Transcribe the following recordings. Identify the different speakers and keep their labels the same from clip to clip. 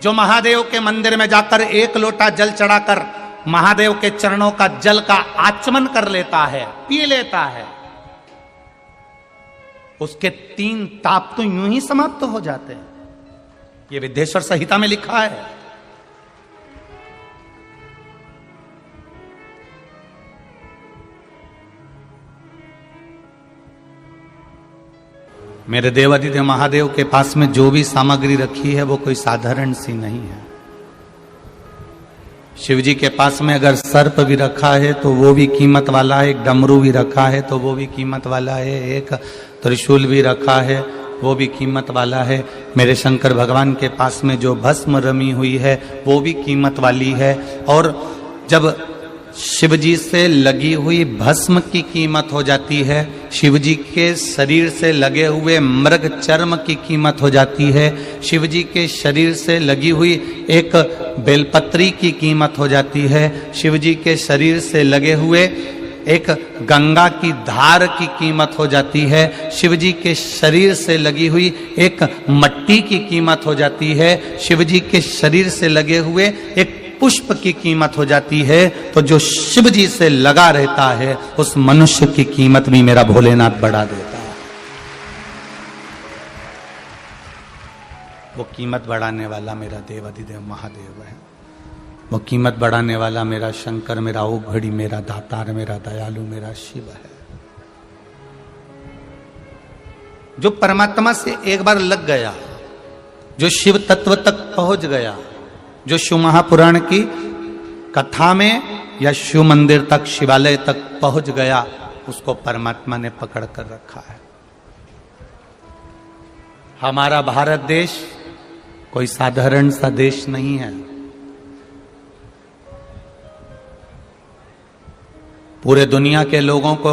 Speaker 1: जो महादेव के मंदिर में जाकर एक लोटा जल चढ़ाकर महादेव के चरणों का जल का आचमन कर लेता है, पी लेता है, उसके 3 ताप तो यूं ही समाप्त हो जाते हैं। ये विद्येश्वर संहिता में लिखा है। मेरे देवादिदेव महादेव के पास में जो भी सामग्री रखी है वो कोई साधारण सी नहीं है। शिव जी के पास में अगर सर्प भी रखा है तो वो भी कीमत वाला है, एक डमरू भी रखा है तो वो भी कीमत वाला है, एक त्रिशूल भी रखा है वो भी कीमत वाला है। मेरे शंकर भगवान के पास में जो भस्म रमी हुई है वो भी कीमत वाली है। और जब शिव जी से लगी हुई भस्म की कीमत हो जाती है, शिव जी के शरीर से लगे हुए मृग चर्म की कीमत हो जाती है, शिव जी के शरीर से लगी हुई एक बेलपत्री की कीमत हो जाती है, शिव जी के शरीर से लगे हुए एक गंगा की धार की कीमत हो जाती है, शिव जी के शरीर से लगी हुई एक मट्टी की कीमत हो जाती है, शिव जी के शरीर से लगे हुए एक पुष्प की कीमत हो जाती है। तो जो शिव जी से लगा रहता है उस मनुष्य की कीमत भी मेरा भोलेनाथ बढ़ा देता है। वो कीमत बढ़ाने वाला मेरा देवादिदेव महादेव है। वो कीमत बढ़ाने वाला मेरा शंकर, मेरा ओघड़ी, मेरा दातार, मेरा दयालु, मेरा शिव है। जो परमात्मा से एक बार लग गया, जो शिव तत्व तक पहुंच गया, जो शिव महापुराण की कथा में या शिव मंदिर तक, शिवालय तक पहुंच गया, उसको परमात्मा ने पकड़ कर रखा है। हमारा भारत देश कोई साधारण सा देश नहीं है। पूरे दुनिया के लोगों को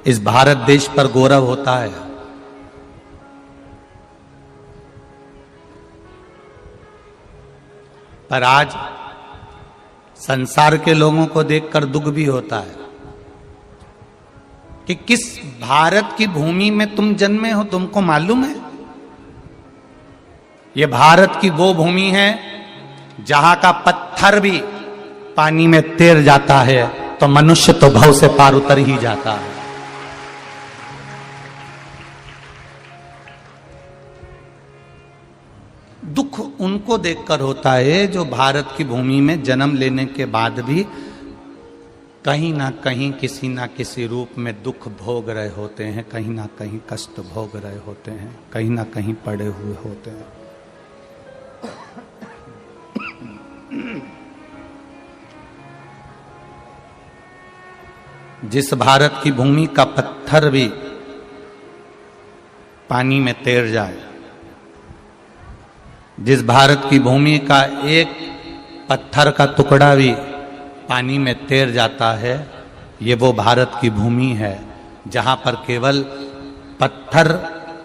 Speaker 1: इस भारत देश पर गौरव होता है। पर आज संसार के लोगों को देखकर दुख भी होता है कि किस भारत की भूमि में तुम जन्मे हो, तुमको मालूम है? ये भारत की वो भूमि है जहां का पत्थर भी पानी में तैर जाता है तो मनुष्य तो भव से पार उतर ही जाता है। दुख उनको देखकर होता है जो भारत की भूमि में जन्म लेने के बाद भी कहीं ना कहीं किसी ना किसी रूप में दुख भोग रहे होते हैं, कहीं ना कहीं कष्ट भोग रहे होते हैं, कहीं ना कहीं पड़े हुए होते हैं। जिस भारत की भूमि का पत्थर भी पानी में तैर जाए, जिस भारत की भूमि का एक पत्थर का टुकड़ा भी पानी में तैर जाता है, ये वो भारत की भूमि है जहां पर केवल पत्थर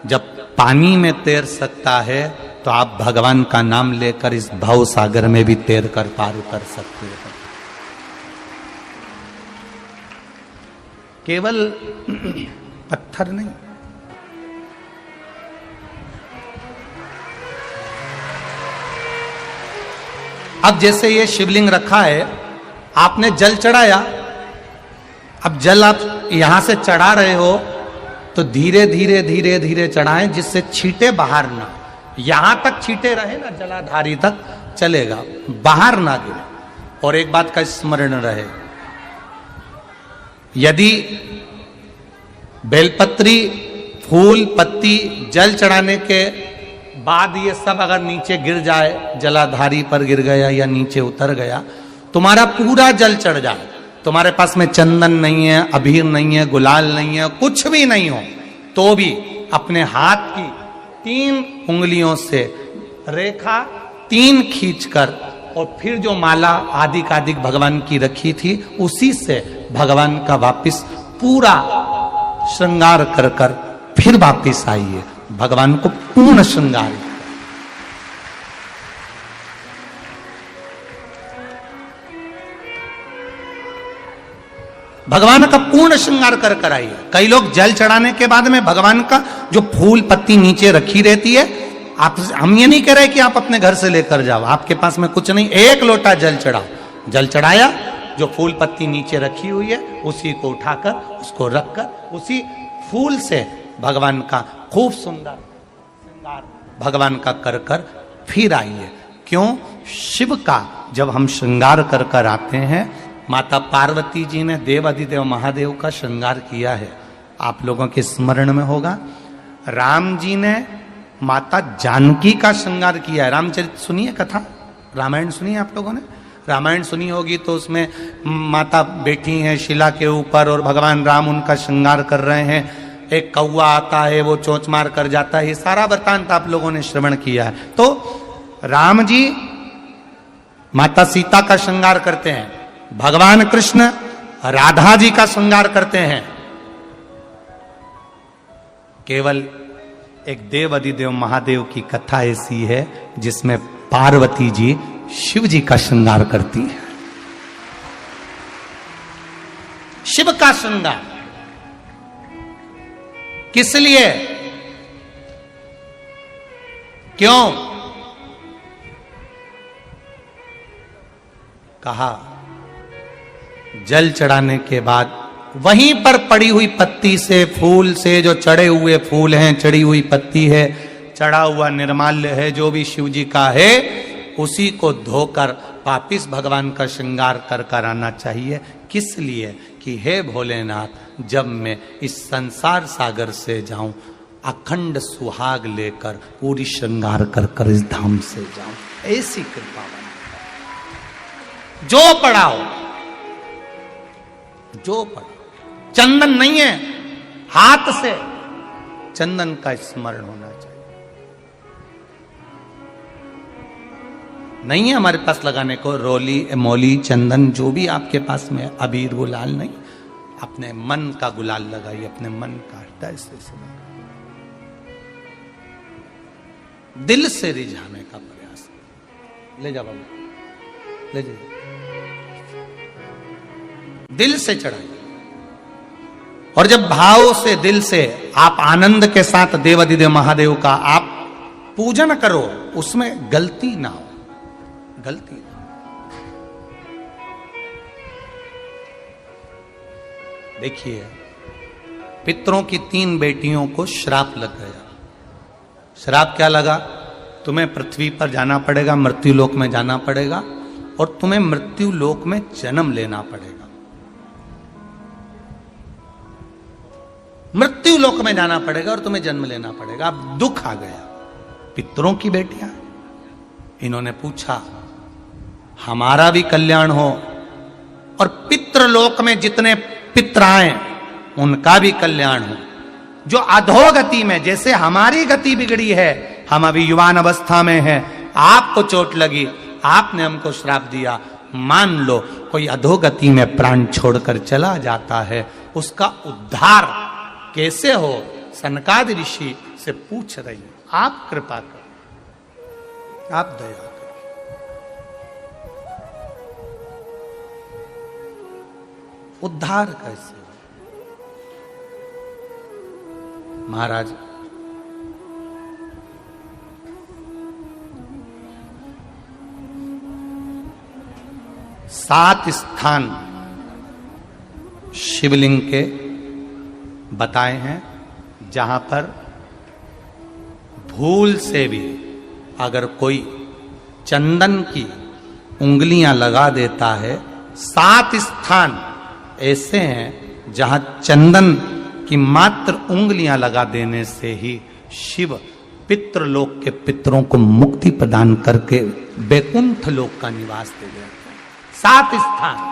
Speaker 1: जब पानी में तैर सकता है तो आप भगवान का नाम लेकर इस भव सागर में भी तैर कर पार उतर सकते हैं। केवल पत्थर नहीं, अब जैसे ये शिवलिंग रखा है, आपने जल चढ़ाया, अब जल आप यहां से चढ़ा रहे हो तो धीरे धीरे धीरे धीरे चढ़ाएं जिससे छींटे बाहर ना, यहां तक छींटे रहे ना, जलाधारी तक चलेगा, बाहर ना गिरे। और एक बात का स्मरण रहे, यदि बेलपत्री, फूल, पत्ती जल चढ़ाने के बाद ये सब अगर नीचे गिर जाए, जलाधारी पर गिर गया या नीचे उतर गया, तुम्हारा पूरा जल चढ़ जाए, तुम्हारे पास में चंदन नहीं है, अबीर नहीं है, गुलाल नहीं है, कुछ भी नहीं हो, तो भी अपने हाथ की 3 उंगलियों से रेखा 3 खींचकर और फिर जो माला आदिक भगवान की रखी थी उसी से भगवान का वापिस पूरा श्रृंगार कर कर फिर वापिस आइए, भगवान को पूर्ण श्रृंगार। भगवान का पूर्ण श्रृंगार कर कर आइए। कई लोग जल चढ़ाने के बाद में भगवान का जो फूल पत्ती नीचे रखी रहती है, आप, हम ये नहीं कह रहे कि आप अपने घर से लेकर जाओ, आपके पास में कुछ नहीं, एक लोटा जल चढ़ाओ, जल चढ़ाया, जो फूल पत्ती नीचे रखी हुई है उसी को उठाकर उसको रखकर उसी फूल से भगवान का खूब सुंदर श्रृंगार भगवान का कर कर फिर आइए। क्यों? शिव का जब हम श्रृंगार कर कर आते हैं, माता पार्वती जी ने देव अधिदेव महादेव का श्रृंगार किया है, आप लोगों के स्मरण में होगा। राम जी ने माता जानकी का श्रृंगार किया है। रामचरित सुनिए कथा, रामायण सुनिए आप लोगों ने, रामायण सुनी होगी तो उसमें माता बैठी हैं शिला के ऊपर और भगवान राम उनका श्रृंगार कर रहे हैं, एक कौवा आता है वो चोंच मार कर जाता है, ये सारा वृत्तांत आप लोगों ने श्रवण किया है। तो राम जी माता सीता का श्रृंगार करते हैं, भगवान कृष्ण राधा जी का श्रृंगार करते हैं। केवल एक देव अधिदेव महादेव की कथा ऐसी है जिसमें पार्वती जी शिव जी का श्रृंगार करती है। शिव का श्रृंगार किस लिए? क्यों? कहा जल चढ़ाने के बाद वहीं पर पड़ी हुई पत्ती से, फूल से, जो चढ़े हुए फूल हैं, चढ़ी हुई पत्ती है, चढ़ा हुआ निर्माल्य है, जो भी शिव जी का है, उसी को धोकर वापिस भगवान का श्रृंगार कर कर आना चाहिए। किस लिए? कि हे भोलेनाथ, जब मैं इस संसार सागर से जाऊं, अखंड सुहाग लेकर पूरी श्रृंगार कर कर इस धाम से जाऊं, ऐसी कृपा बना। जो पढ़ाओ, जो पढ़ाओ, चंदन नहीं है, हाथ से चंदन का स्मरण होना चाहिए। नहीं है हमारे पास लगाने को रोली, मोली, चंदन, जो भी आपके पास में है, अबीर गुलाल नहीं, अपने मन का गुलाल लगाइए, अपने मन का हृदय से दिल से रिझाने का प्रयास। ले जा बाबू, ले जाइए, दिल से चढ़ाइए। और जब भाव से, दिल से आप आनंद के साथ देव अधिदेव महादेव का आप पूजन करो, उसमें गलती ना हो, गलती ना। देखिए, पितरों की 3 बेटियों को श्राप लग गया। श्राप क्या लगा? तुम्हें पृथ्वी पर जाना पड़ेगा, मृत्यु लोक में जाना पड़ेगा, और तुम्हें मृत्यु लोक में जन्म लेना पड़ेगा। मृत्यु लोक में जाना पड़ेगा और तुम्हें जन्म लेना पड़ेगा। अब दुख आ गया। पितरों की बेटियां, इन्होंने पूछा हमारा भी कल्याण हो और पितृलोक में जितने पितर आए उनका भी कल्याण हो। जो अधोगति में, जैसे हमारी गति बिगड़ी है, हम अभी युवान अवस्था में हैं, आपको चोट लगी, आपने हमको श्राप दिया, मान लो कोई अधोगति में प्राण छोड़कर चला जाता है, उसका उद्धार कैसे हो? सनकादि ऋषि से पूछ रही, आप कृपा करो, आप दया करो। उद्धार कैसे हो? महाराज, सात स्थान शिवलिंग के बताए हैं, जहां पर भूल से भी अगर कोई चंदन की उंगलियां लगा देता है, 7 स्थान ऐसे हैं जहां चंदन की मात्र उंगलियां लगा देने से ही शिव पितृलोक के पितरों को मुक्ति प्रदान करके वैकुंठ लोक का निवास दे देते हैं। 7 स्थान।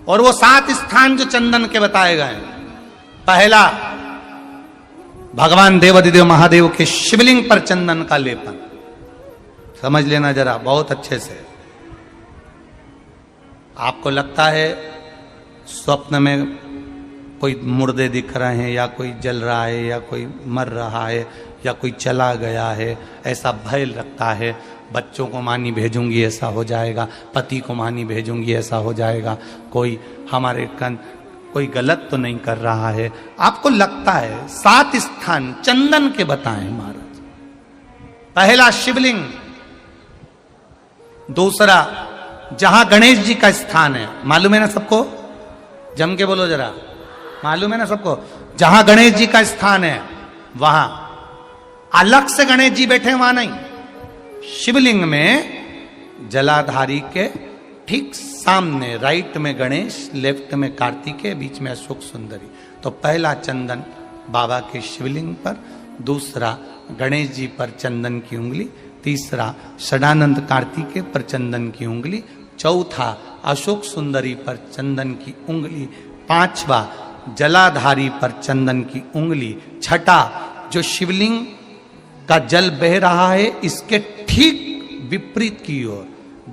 Speaker 1: और वो 7 स्थान जो चंदन के बताए गए, पहला भगवान देवाधिदेव महादेव के शिवलिंग पर चंदन का लेपन। समझ लेना जरा बहुत अच्छे से। आपको लगता है स्वप्न में कोई मुर्दे दिख रहे हैं, या कोई जल रहा है, या कोई मर रहा है, या कोई चला गया है, ऐसा भय लगता है। बच्चों को मानी भेजूंगी ऐसा हो जाएगा, पति को मानी भेजूंगी ऐसा हो जाएगा, कोई हमारे कोई गलत तो नहीं कर रहा है, आपको लगता है। 7 स्थान चंदन के बताएं महाराज। पहला शिवलिंग, दूसरा जहां गणेश जी का स्थान है, मालूम है ना सबको, जम के बोलो जरा, मालूम है ना सबको, जहां गणेश जी का स्थान है वहां अलग से गणेश जी बैठे, वहां नहीं। शिवलिंग में जलाधारी के ठीक सामने राइट में गणेश, लेफ्ट में कार्तिकेय, बीच में अशोक सुंदरी। तो पहला चंदन बाबा के शिवलिंग पर, दूसरा गणेश जी पर चंदन की उंगली, तीसरा षडानंद कार्तिकेय पर चंदन की उंगली, चौथा अशोक सुंदरी पर चंदन की उंगली, पांचवा जलाधारी पर चंदन की उंगली, छठा जो शिवलिंग का जल बह रहा है इसके ठीक विपरीत की ओर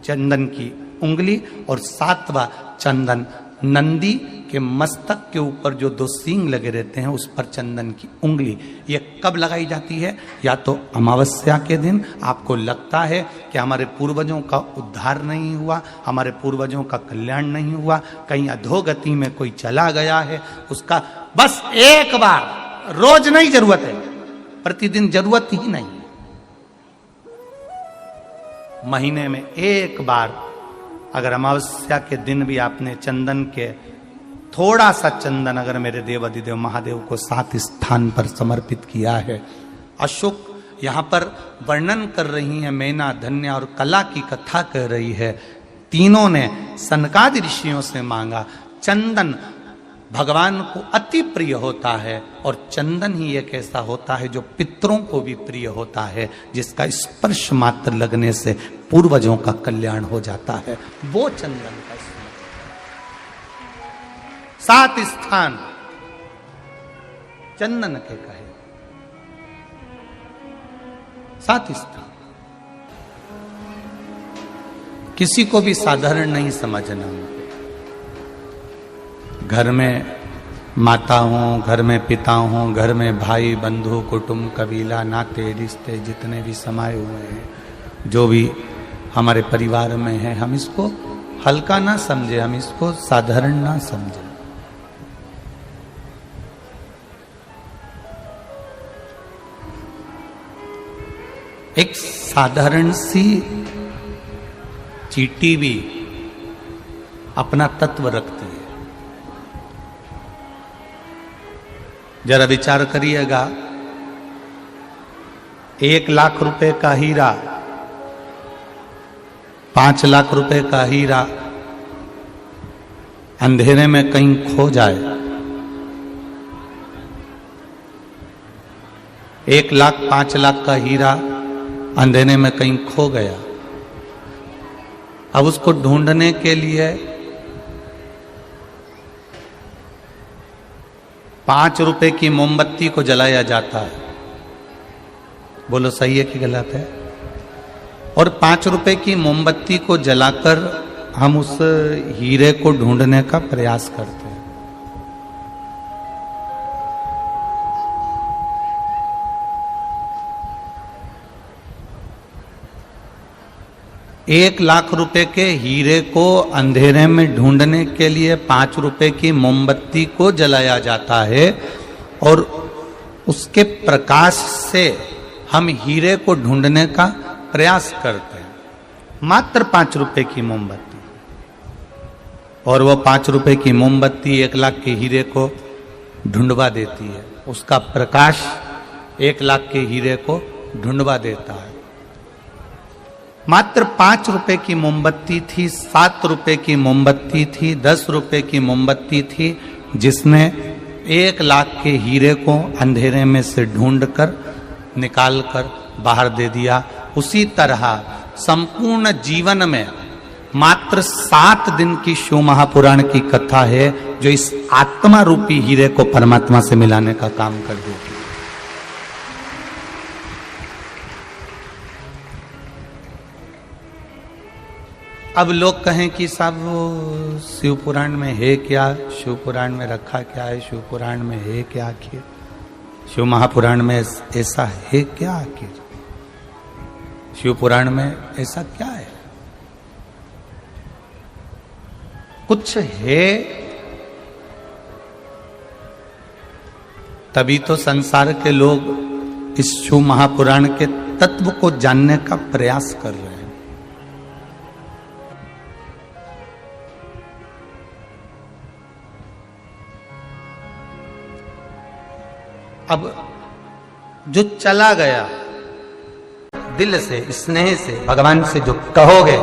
Speaker 1: चंदन की उंगली, और सातवां चंदन नंदी के मस्तक के ऊपर जो 2 सींग लगे रहते हैं उस पर चंदन की उंगली। ये कब लगाई जाती है? या तो अमावस्या के दिन आपको लगता है कि हमारे पूर्वजों का उद्धार नहीं हुआ, हमारे पूर्वजों का कल्याण नहीं हुआ, कहीं अधोगति में कोई चला गया है, उसका बस एक बार, रोज नहीं जरूरत है, प्रतिदिन जरूरत ही नहीं, महीने में एक बार अगर अमावस्या के दिन भी आपने चंदन के थोड़ा सा चंदन अगर मेरे देव अधिदेव महादेव को 7 स्थान पर समर्पित किया है। अशोक यहां पर वर्णन कर रही है, मैना, धन्य और कला की कथा कर रही है। तीनों ने सनकादि ऋषियों से मांगा। चंदन भगवान को अति प्रिय होता है, और चंदन ही एक ऐसा होता है जो पितरों को भी प्रिय होता है, जिसका स्पर्श मात्र लगने से पूर्वजों का कल्याण हो जाता है। वो चंदन का 7 स्थान चंदन के कहे, 7 स्थान किसी को भी साधारण नहीं समझना। घर में माता हो, घर में पिता हो, घर में भाई बंधु कुटुंब कबीला नाते रिश्ते जितने भी समाये हुए हैं, जो भी हमारे परिवार में है, हम इसको हल्का ना समझे, हम इसको साधारण ना समझे। एक साधारण सी चींटी भी अपना तत्व रखती है। जरा विचार करिएगा, 1 लाख रुपए का हीरा, 5 लाख रुपए का हीरा अंधेरे में कहीं खो जाए, 1 लाख 5 लाख का हीरा अंधेरे में कहीं खो गया। अब उसको ढूंढने के लिए 5 रुपए की मोमबत्ती को जलाया जाता है। बोलो सही है कि गलत है? और 5 रुपए की मोमबत्ती को जलाकर हम उस हीरे को ढूंढने का प्रयास करते हैं। एक लाख रुपए के हीरे को अंधेरे में ढूंढने के लिए 5 रुपए की मोमबत्ती को जलाया जाता है, और उसके प्रकाश से हम हीरे को ढूंढने का प्रयास करते हैं। मात्र 5 रुपए की मोमबत्ती, और वो 5 रुपए की मोमबत्ती 1 लाख के हीरे को ढूंढवा देती है। उसका प्रकाश 1 लाख के हीरे को ढूंढवा देता है। मात्र 5 रुपए की मोमबत्ती थी, 7 रुपए की मोमबत्ती थी, 10 रुपए की मोमबत्ती थी, जिसने 1 लाख के हीरे को अंधेरे में से ढूंढकर निकालकर बाहर दे दिया। उसी तरह संपूर्ण जीवन में मात्र 7 दिन की शिव महापुराण की कथा है जो इस आत्मा रूपी हीरे को परमात्मा से मिलाने का काम कर देगी। अब लोग कहें कि साहब वो शिव पुराण में है क्या, शिव पुराण में रखा क्या है, शिव पुराण में है क्या आखिर, शिव महापुराण में ऐसा है क्या आखिर, शिव पुराण में ऐसा क्या है? कुछ है तभी तो संसार के लोग इस शिव महापुराण के तत्व को जानने का प्रयास कर रहे हैं। अब जो चला गया दिल से, स्नेह से, भगवान से जो कहोगे,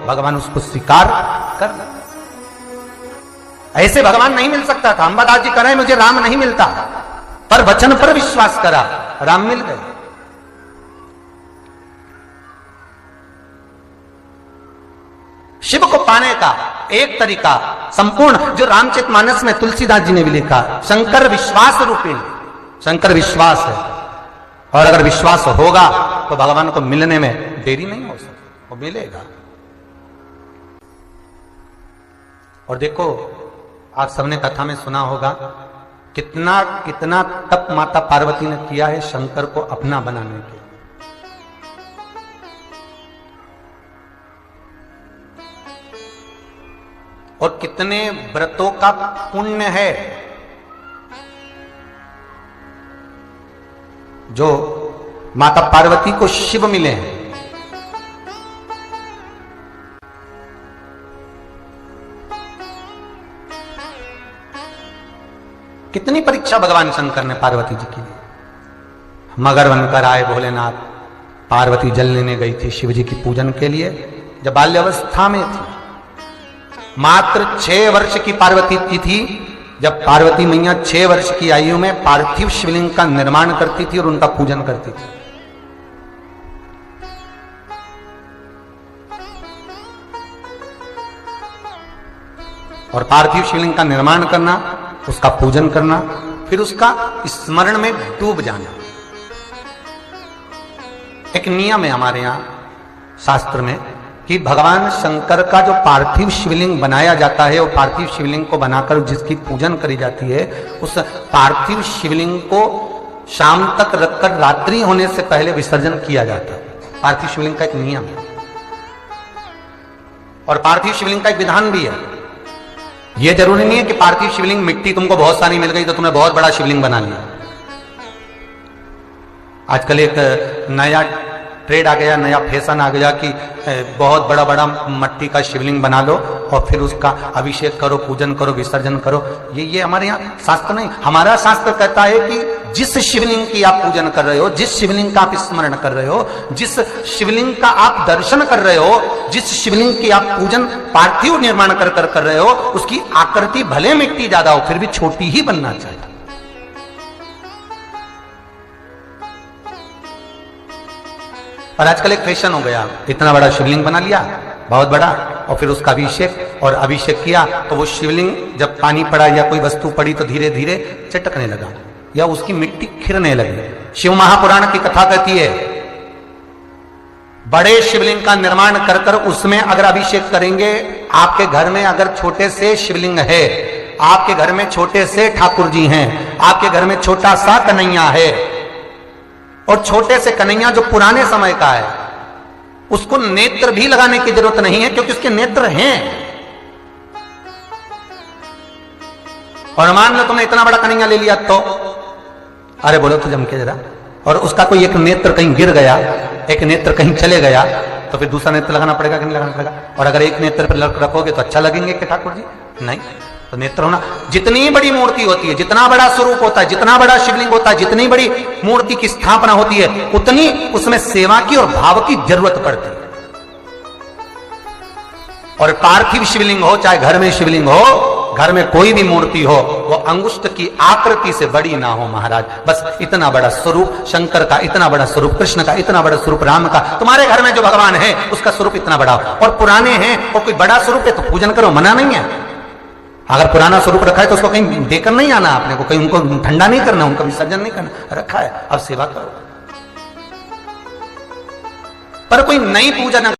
Speaker 1: भगवान उसको स्वीकार कर ले। ऐसे भगवान नहीं मिल सकता था। अंबादास जी कह रहे हैं मुझे राम नहीं मिलता, पर वचन पर विश्वास करा, राम मिल गए। शिव को पाने का एक तरीका संपूर्ण जो रामचरितमानस में तुलसीदास जी ने भी लिखा, शंकर विश्वास रूपी, शंकर विश्वास है। और अगर विश्वास होगा तो भगवान को मिलने में देरी नहीं हो सकती, वो मिलेगा। और देखो, आप सबने कथा में सुना होगा कितना कितना तप माता पार्वती ने किया है शंकर को अपना बनाने के। और कितने व्रतों का पुण्य है जो माता पार्वती को शिव मिले हैं। कितनी परीक्षा भगवान शंकर ने पार्वती जी की ली। मगर बनकर आए भोलेनाथ, पार्वती जल लेने गई थी शिव जी की पूजन के लिए, जब बाल्यावस्था में थी। मात्र 6 वर्ष की पार्वती की थी जब पार्वती मैया 6 वर्ष की आयु में पार्थिव शिवलिंग का निर्माण करती थी और उनका पूजन करती थी। और पार्थिव शिवलिंग का निर्माण करना, उसका पूजन करना, फिर उसका स्मरण में डूब जाना, एक नियम है हमारे यहां शास्त्र में कि भगवान शंकर का जो पार्थिव शिवलिंग बनाया जाता है, वो पार्थिव शिवलिंग को बनाकर जिसकी पूजन करी जाती है, उस पार्थिव शिवलिंग को शाम तक रखकर रात्रि होने से पहले विसर्जन किया जाता है। पार्थिव शिवलिंग का एक नियम है और पार्थिव शिवलिंग का एक विधान भी है। यह जरूरी नहीं है कि पार्थिव शिवलिंग मिट्टी तुमको बहुत सारी मिल गई तो तुमने बहुत बड़ा शिवलिंग बना लिया। आजकल एक नया ट्रेड आ गया, नया फैशन आ गया कि बहुत बड़ा बड़ा मट्टी का शिवलिंग बना लो और फिर उसका अभिषेक करो, पूजन करो, विसर्जन करो। ये हमारे यहाँ शास्त्र नहीं। हमारा शास्त्र कहता है कि जिस शिवलिंग की आप पूजन कर रहे हो, जिस शिवलिंग का आप स्मरण कर रहे हो, जिस शिवलिंग का आप दर्शन कर रहे हो, जिस शिवलिंग की आप पूजन पार्थिव निर्माण कर रहे हो, उसकी आकृति भले मिट्टी ज्यादा हो फिर भी छोटी ही बनना चाहिए। और आजकल एक फैशन हो गया, इतना बड़ा शिवलिंग बना लिया, बहुत बड़ा, और फिर उसका अभिषेक, और अभिषेक किया तो वो शिवलिंग जब पानी पड़ा या कोई वस्तु पड़ी तो धीरे धीरे चटकने लगा या उसकी मिट्टी खिरने लगी। शिव महापुराण की कथा कहती है बड़े शिवलिंग का निर्माण कर कर उसमें अगर अभिषेक करेंगे, आपके घर में अगर छोटे से शिवलिंग है, आपके घर में छोटे से ठाकुर जी हैं, आपके घर में छोटा सा कन्हैया है, और छोटे से कन्हैया जो पुराने समय का है, उसको नेत्र भी लगाने की जरूरत नहीं है क्योंकि उसके नेत्र हैं। और मान लो तुमने इतना बड़ा कन्हैया ले लिया तो, अरे बोलो तो जम के जरा, और उसका कोई एक नेत्र कहीं गिर गया, एक नेत्र कहीं चले गया, तो फिर दूसरा नेत्र लगाना पड़ेगा कि नहीं लगाना पड़ेगा? और अगर एक नेत्र पर रखोगे तो अच्छा लगेंगे कि ठाकुर जी? नहीं। तो नेत्र होना, जितनी बड़ी मूर्ति होती है, जितना बड़ा स्वरूप होता है, जितना बड़ा शिवलिंग होता है, जितनी बड़ी मूर्ति की स्थापना होती है, उतनी उसमें सेवा की और भाव की जरूरत पड़ती है। और पार्थिव शिवलिंग हो चाहे घर में शिवलिंग हो, घर में कोई भी मूर्ति हो, वो अंगुष्ठ की आकृति से बड़ी ना हो महाराज। बस इतना बड़ा स्वरूप शंकर का, इतना बड़ा स्वरूप कृष्ण का, इतना बड़ा स्वरूप राम का, तुम्हारे घर में जो भगवान है उसका स्वरूप इतना बड़ा हो। और पुराने हैं और कोई बड़ा स्वरूप है तो पूजन करो, मना नहीं है। अगर पुराना स्वरूप रखा है तो उसको कहीं देकर नहीं आना, आपने को कहीं उनको ठंडा नहीं करना, उनका विसर्जन नहीं करना, रखा है अब सेवा करो। पर कोई नई पूजा न